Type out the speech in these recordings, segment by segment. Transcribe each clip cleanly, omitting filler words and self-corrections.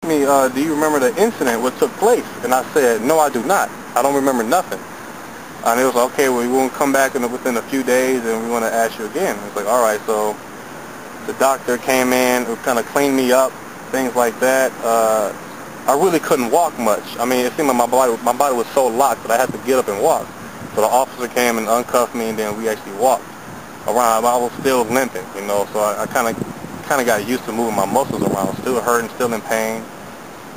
me, do you remember the incident, what took place? And I said, no, I do not. I don't remember nothing. And it was like, okay, well, we won't come back within a few days, and we want to ask you again. It's like, all right, so the doctor came in, kind of cleaned me up, things like that. I really couldn't walk much. I mean, it seemed like my body was so locked that I had to get up and walk. So the officer came and uncuffed me, and then we actually walked around. I was still limping, you know, so I kind of got used to moving my muscles around. Still hurting, still in pain.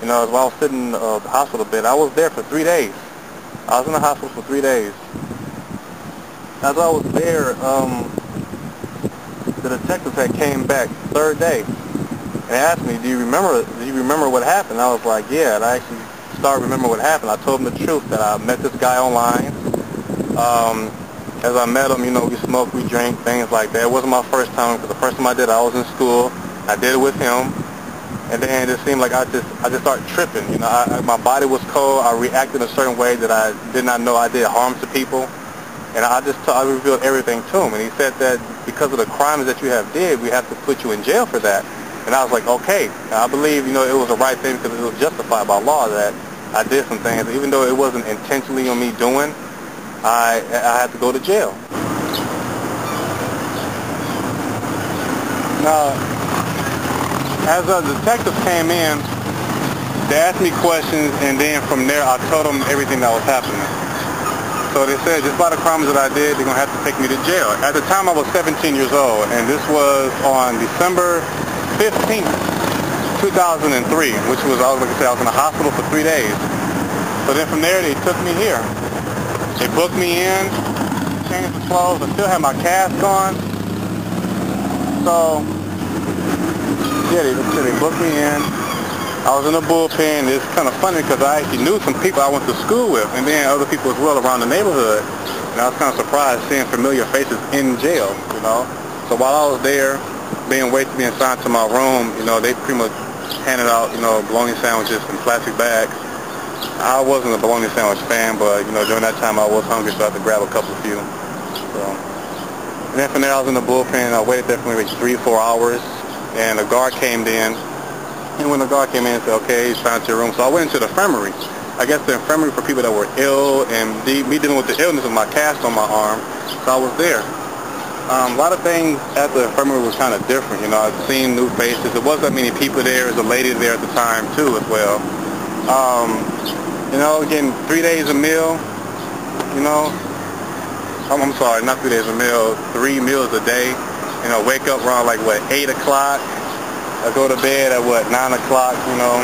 You know, while I was sitting in the hospital bed, I was there for 3 days. I was in the hospital for 3 days. As I was there, the detectives had came back third day and asked me, do you remember what happened? I was like, yeah, and I actually started remembering what happened. I told them the truth, that I met this guy online. As I met him, you know, we smoked, we drank, things like that. It wasn't my first time, because the first time I did it, I was in school. I did it with him. And then it seemed like I just started tripping. You know, my body was cold. I reacted in a certain way that I did not know I did harm to people. And I revealed everything to him. And he said that because of the crimes that you have did, we have to put you in jail for that. And I was like, okay. And I believe, you know, it was the right thing, because it was justified by law that I did some things. Even though it wasn't intentionally on me doing, I had to go to jail. Now, as the detectives came in, they asked me questions, and then from there I told them everything that was happening. So they said, just by the crimes that I did, they're going to have to take me to jail. At the time I was 17 years old, and this was on December 15th, 2003, which was, like I said, I was in the hospital for 3 days. So then from there they took me here. They booked me in, changed the clothes. I still had my cast on. So, yeah, they booked me in. I was in the bullpen. It's kind of funny because I actually knew some people I went to school with, and then other people as well around the neighborhood. And I was kind of surprised seeing familiar faces in jail, you know. So while I was there, being waited to be assigned to my room, you know, they pretty much handed out, you know, bologna sandwiches in plastic bags. I wasn't a bologna sandwich fan, but, you know, during that time I was hungry, so I had to grab a few. So, and then from there I was in the bullpen. I waited there for maybe 3 or 4 hours, and a guard came in. And when the guard came in and said, okay, he's found your room. So I went into the infirmary. I guess the infirmary for people that were ill, and me dealing with the illness of my cast on my arm. So I was there. A lot of things at the infirmary was kind of different. You know, I'd seen new faces. There wasn't that many people there. There was a lady there at the time, too, as well. You know, getting 3 days a meal, you know. I'm sorry, not 3 days a meal, 3 meals a day. You know, wake up around like, what, 8 o'clock. I go to bed at, what, 9 o'clock, you know.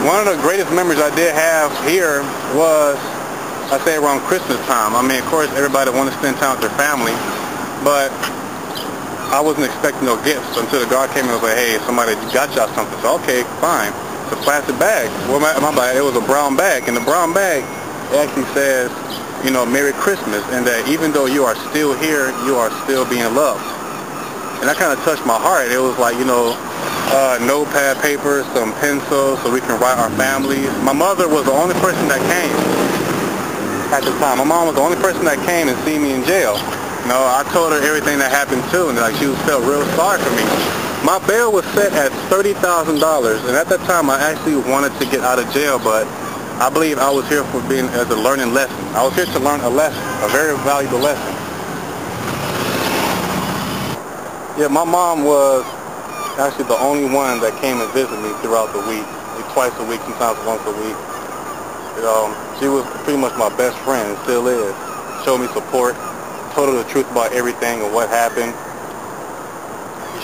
One of the greatest memories I did have here was, I say, around Christmas time. I mean, of course, everybody wanted to spend time with their family, but I wasn't expecting no gifts until the guard came in and was like, hey, somebody got y'all something. So, okay, fine. It's a plastic bag. Well, my bad, it was a brown bag. And the brown bag actually says, you know, Merry Christmas, and that even though you are still here, you are still being loved. And that kind of touched my heart. It was like, you know, notepad paper, some pencils, so we can write our families. My mother was the only person that came at the time. My mom was the only person that came and see me in jail. You know, I told her everything that happened too, and like she felt real sorry for me. My bail was set at $30,000, and at that time I actually wanted to get out of jail, but I believe I was here for being as a learning lesson. I was here to learn a lesson, a very valuable lesson. Yeah, my mom was actually the only one that came and visited me throughout the week, twice a week, sometimes once a week. You know, she was pretty much my best friend, and still is. Showed me support, told her the truth about everything and what happened.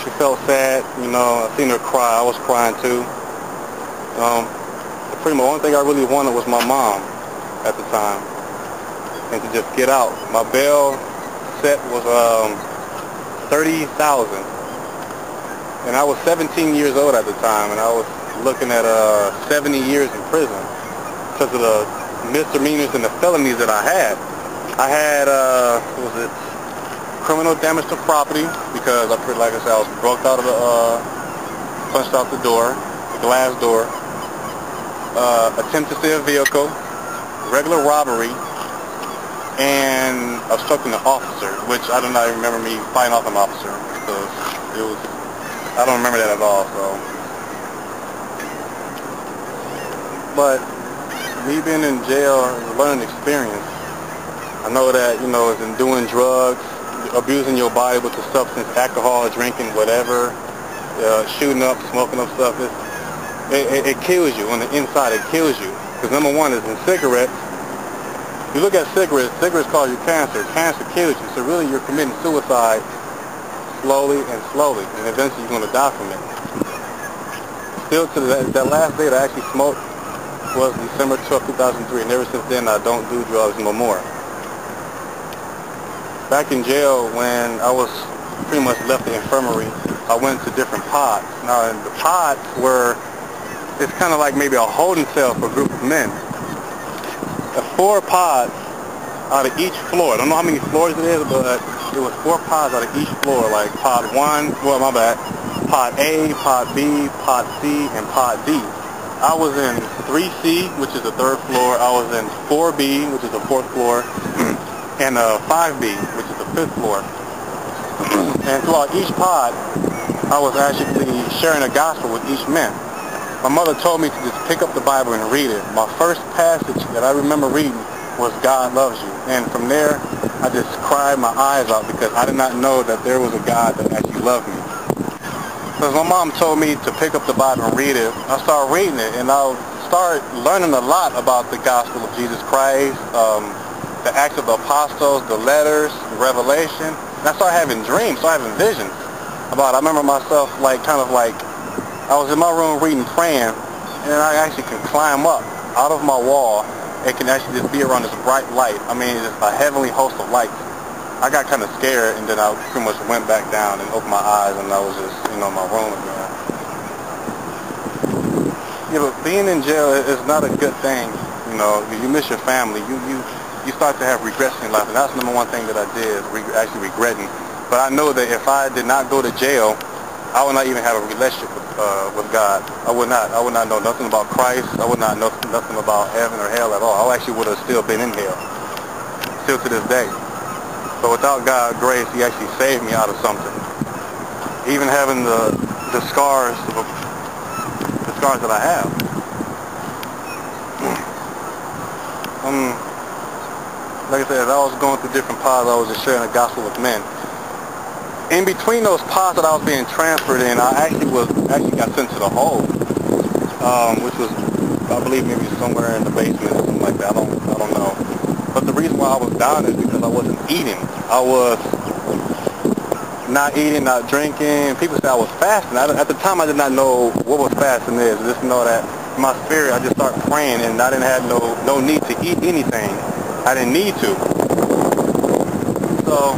She felt sad, you know. I seen her cry. I was crying too. Pretty much the only thing I really wanted was my mom at the time, and to just get out. My bail set was $30,000. And I was 17 years old at the time, and I was looking at 70 years in prison because of the misdemeanors and the felonies that I had. I had, what was it, criminal damage to property, because like I said, I was broke out of the, punched out the door, the glass door, attempt to steal a vehicle, regular robbery, and obstructing an officer, which I do not remember me fighting off an officer, because it was, I don't remember that at all. So but me being in jail is a learning experience. I know that, you know, it's in doing drugs, abusing your body with the substance, alcohol, drinking, whatever, shooting up, smoking up stuff. It kills you on the inside. It kills you. Because number one is in cigarettes. You look at cigarettes, cigarettes cause you cancer. Cancer kills you. So really you're committing suicide slowly and slowly. And eventually you're going to die from it. Still to that last day that I actually smoked was December 12, 2003. And ever since then I don't do drugs no more. Back in jail when I was pretty much left the infirmary, I went to different pods. Now the pods were, it's kind of like maybe a holding cell for a group of men. 4 pods out of each floor. I don't know how many floors it is, but it was 4 pods out of each floor, like pod 1, well my bad, pod A, pod B, pod C, and pod D. I was in 3C, which is the 3rd floor. I was in 4B, which is the 4th floor. And 5B, which is the 5th floor. And throughout each pod, I was actually sharing the gospel with each man. My mother told me to just pick up the Bible and read it. My first passage that I remember reading was God loves you. And from there, I just cried my eyes out because I did not know that there was a God that actually loved me. Because my mom told me to pick up the Bible and read it, I started reading it, and I started learning a lot about the gospel of Jesus Christ, the Acts of the Apostles, the letters, the Revelation. And I started having dreams, started having visions about it. I remember myself I was in my room reading, praying, and I actually can climb up out of my wall. It can actually just be around this bright light. I mean, it's a heavenly host of lights. I got kind of scared, and then I pretty much went back down and opened my eyes, and I was just, you know, in my room again. Yeah, but being in jail is not a good thing. You know, you miss your family. You start to have regrets in life, and that's the number one thing that I did, actually regretting. But I know that if I did not go to jail, I would not even have a relationship with God. I would not know nothing about Christ. I would not know nothing about heaven or hell at all. I actually would have still been in hell, still to this day. But without God's grace, He actually saved me out of something. Even having the scars that I have. Like I said, as I was going through different pods, I was just sharing the gospel with men. In between those pods that I was being transferred in, I actually got sent to the hole, which was, I believe, maybe somewhere in the basement or something like that. I don't know. But the reason why I was down is because I wasn't eating. I was not eating, not drinking. People said I was fasting. At the time, I did not know what was fasting is. I just know that in my spirit, I just started praying, and I didn't have no need to eat anything. I didn't need to. So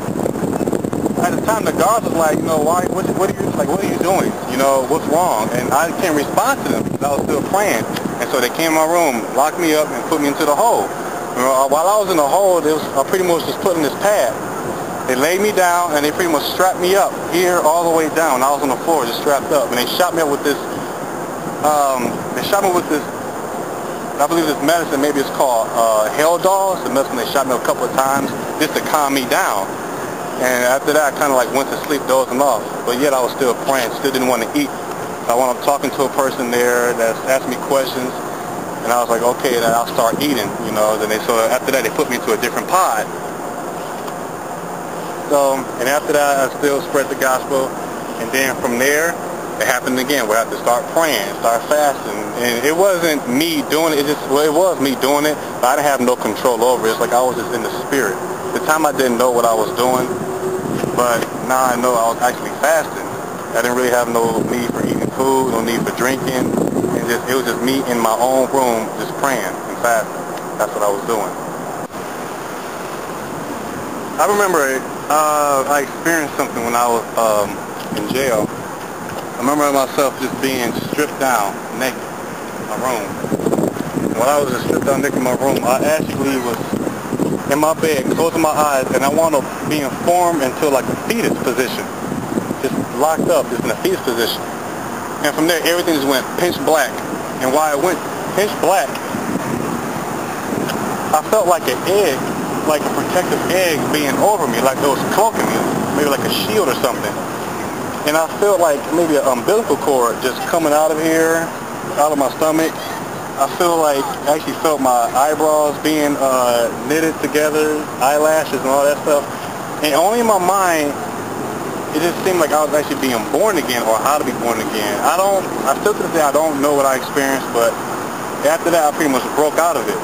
at the time, the guards was like, you know, what are you doing? You know, what's wrong? And I can't respond to them because I was still praying. And so they came in my room, locked me up, and put me into the hole. You know, while I was in the hole, I pretty much just put in this pad. They laid me down, and they pretty much strapped me up here all the way down. I was on the floor, just strapped up, and they shot me up with this. I believe this medicine, maybe it's called Hell-Dol. It's the medicine they shot me a couple of times just to calm me down. And after that, I kind of like went to sleep, dozing off. But yet I was still praying, still didn't want to eat. So I wound up talking to a person there that's asked me questions. And I was like, okay, then I'll start eating, you know. So after that, they put me into a different pod. So, and after that, I still spread the gospel. And then from there, it happened again where I had to start praying, start fasting. And it wasn't me doing it, it was me doing it, but I didn't have no control over it. It's like I was just in the spirit. At the time I didn't know what I was doing, but now I know I was actually fasting. I didn't really have no need for eating food, no need for drinking. And it was just me in my own room just praying and fasting. That's what I was doing. I remember I experienced something when I was in jail. I remember myself just being stripped down, naked, in my room. While I was just stripped down, naked in my room, I actually was in my bed, closing my eyes, and I wound up being formed into like a fetus position. Just locked up, just in a fetus position. And from there, everything just went pitch black. And while it went pitch black, I felt like an egg, like a protective egg being over me, like it was cloaking me, maybe like a shield or something. And I felt like maybe an umbilical cord just coming out of here, out of my stomach. I feel like, I actually felt my eyebrows being knitted together, eyelashes and all that stuff. And only in my mind, it just seemed like I was actually being born again, or how to be born again. I still to this day, I don't know what I experienced, but after that, I pretty much broke out of it.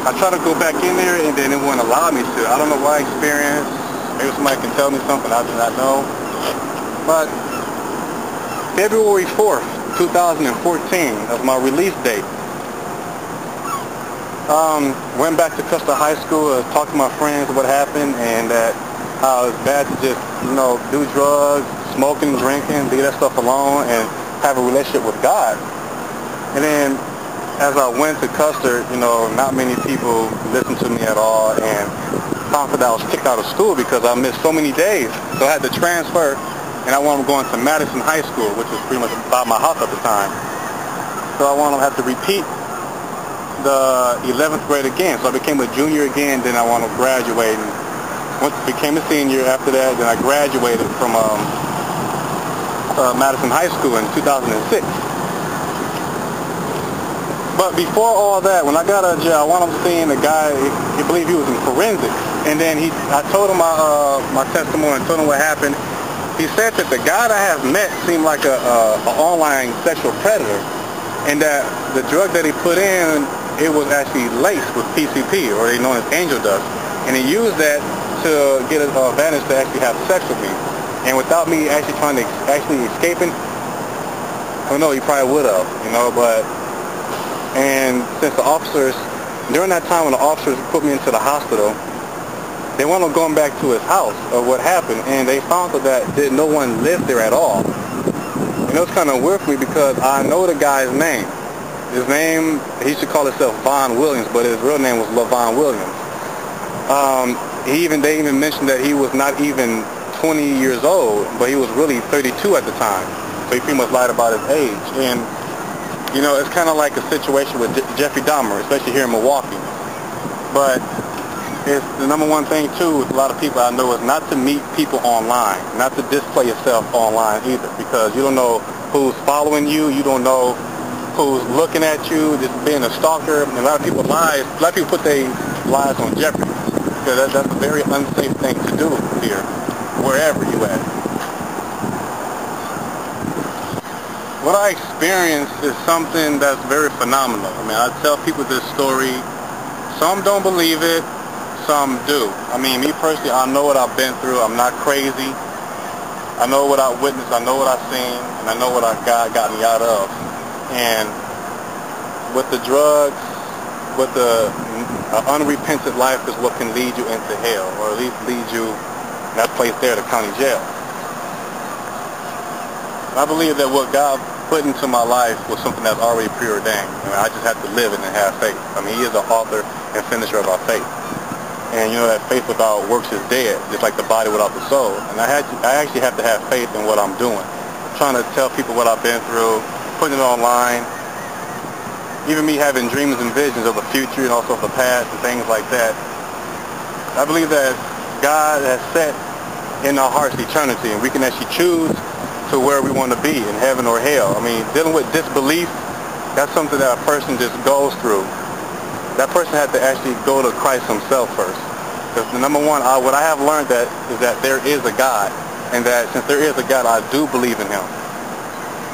I tried to go back in there, and then it wouldn't allow me to. I don't know what I experienced. Maybe somebody can tell me something I do not know. But February 4th, 2014, that's my release date. Went back to Custer High School, talked to my friends what happened, and that how it's bad to just, do drugs, smoking, drinking, leave that stuff alone, and have a relationship with God. And then, as I went to Custer, not many people listened to me at all, and found that I was kicked out of school because I missed so many days. So I had to transfer, and I wound up going to Madison High School, which was pretty much by my house at the time. So I wound up having to repeat the 11th grade again. So I became a junior again, then I wound up graduating. Became a senior after that, then I graduated from Madison High School in 2006. But before all that, when I got out of jail, I wound up seeing a guy, he believed he was in forensics. And then I told him my testimony and told him what happened. He said that the guy that I have met seemed like an online sexual predator, and that the drug that he put in, it was actually laced with PCP, or they known as angel dust. And he used that to get an advantage to actually have sex with me. And without me actually trying to escaping, I don't know, he probably would have, and since the officers, during that time when the officers put me into the hospital, they wound up going back to his house of what happened, and they found that no one lived there at all. And it was kind of weird for me because I know the guy's name. His name, he used to call himself Von Williams, but his real name was LaVon Williams. They even mentioned that he was not even 20 years old, but he was really 32 at the time. So he pretty much lied about his age. And it's kind of like a situation with Jeffrey Dahmer, especially here in Milwaukee. But it's the number one thing, too, with a lot of people I know is not to meet people online, not to display yourself online either, because you don't know who's following you, you don't know who's looking at you, just being a stalker. And a lot of people put their lives on jeopardy, because that's a very unsafe thing to do here, wherever you at. What I experienced is something that's very phenomenal. I tell people this story. Some don't believe it, some do. Me personally, I know what I've been through. I'm not crazy. I know what I witnessed, I know what I've seen, and I know what God got me out of. And with the drugs, with the unrepentant life is what can lead you into hell, or at least lead you, that place there, the county jail. I believe that what God put into my life was something that's already preordained. I just have to live it and have faith. He is the author and finisher of our faith. And that faith without works is dead, just like the body without the soul. And I actually have to have faith in what I'm doing. I'm trying to tell people what I've been through, putting it online, even me having dreams and visions of the future and also of the past and things like that. I believe that God has set in our hearts eternity, and we can actually choose to where we want to be, in heaven or hell. Dealing with disbelief, that's something that a person just goes through. That person had to actually go to Christ himself first. Because the number one, what I have learned is that there is a God, and that since there is a God, I do believe in him.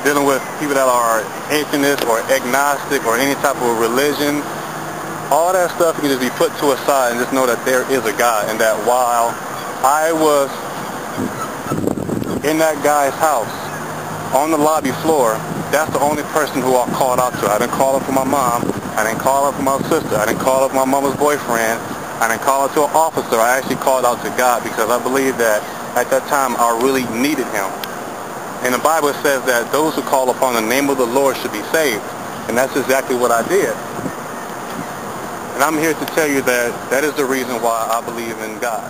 Dealing with people that are atheists or agnostic or any type of religion, all that stuff can just be put to a side and just know that there is a God, and that while I was in that guy's house, on the lobby floor, that's the only person who I called out to. I didn't call up for my mom, I didn't call up for my sister, I didn't call up for my mama's boyfriend, I didn't call out to an officer. I actually called out to God, because I believe that at that time I really needed him. And the Bible says that those who call upon the name of the Lord should be saved. And that's exactly what I did. And I'm here to tell you that that is the reason why I believe in God.